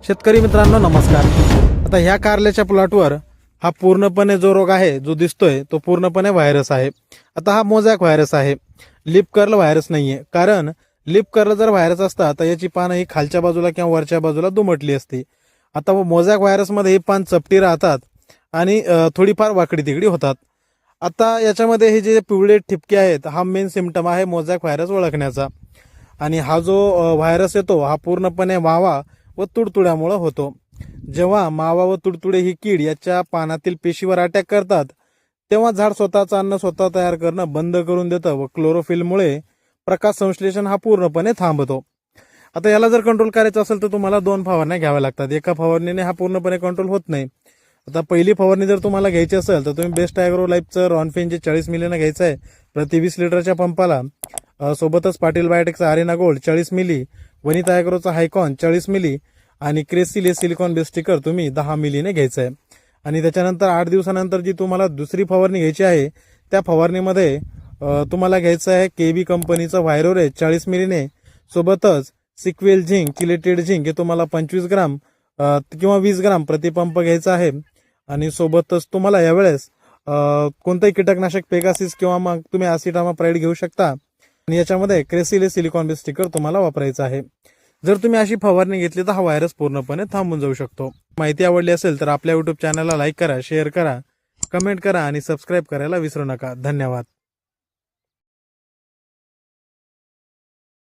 शेतकरी मित्रांनो नमस्कार। आता ह्या कारल्याच्या प्लॉटवर हा पूर्णपणे जो रोग आहे जो दिसतोय तो पूर्णपणे व्हायरस आहे। आता हा मोझॅक व्हायरस आहे, लीफ कर्ल व्हायरस नाहीये। कारण लीफ कर्ल जर व्हायरस असता तर याची पानं ही खालच्या बाजूला किंवा वरच्या बाजूला दुमटली असती। आता मोझॅक व्हायरस मध्ये ही पान चपटी राहतात आणि थोडीफार वाकडी तिकडी होतात। आता याच्यामध्ये हे जे पिवळे ठिपके आहेत हा मेन सिम्पटम आहे मोझॅक व्हायरस ओळखण्याचा। आणि हा जो व्हायरस येतो हा पूर्णपणे मावा व तुडतुड्यामुळे होतो। जेव्हा मावा व तुडतुडे ही कीड याच्या पानातील पेशीवर अटॅक करतात तेव्हा झाड स्वतःचं अन्न स्वतः तयार करणं बंद करून देतं व क्लोरोफिलमुळे प्रकाश संश्लेषण हा पूर्णपणे थांबतो। आता याला जर कंट्रोल करायचं असेल तर तुम्हाला 2 फवारण्या घ्याव्या लागतात। एका फवारणीने हा पूर्णपणे कंट्रोल होत नाही। आता पहिली फवारणी जर तुम्हाला घ्यायची असेल तर तुम्ही बेस्ट ॲग्रो लाईफचं रॉनफिनचे 40 मिलीनं घ्यायचं आहे प्रति 20 लिटरच्या पंपाला। सोबतच पाटील बायोटेकचा आरेना गोल्ड 40 मिली, वनिता ॲग्रोचा हायकॉन 40 मिली आणि क्रेसिल हे सिलिकॉन बेस स्टिकर तुम्ही 10 मिलीने घ्यायचं आहे। आणि त्याच्यानंतर 8 दिवसानंतर जी तुम्हाला दुसरी फवारणी घ्यायची आहे त्या फवारणीमध्ये तुम्हाला घ्यायचं आहे केबी कंपनीचं व्हायरोरेज 40 मिलीने, सोबतच सिक्वेल झिंक, किलेटेड झिंक हे तुम्हाला 25 ग्राम किंवा 20 ग्राम प्रतिपंप घ्यायचा आहे। आणि सोबतच तुम्हाला यावेळेस कोणतंही कीटकनाशक पेगासिस किंवा मग तुम्ही ॲसिटामाप्राइड घेऊ शकता। आणि याच्यामध्ये क्रेसिल हे सिलिकॉन बेस स्टिकर तुम्हाला वापरायचं आहे। जर तुम्ही अशी फवारणी घेतली तर हा व्हायरस पूर्णपणे थांबून जाऊ शकतो। माहिती आवडली असेल तर आपल्या YouTube चॅनलला लाईक करा, शेअर करा, कमेंट करा आणि सबस्क्राईब करायला विसरू नका। धन्यवाद।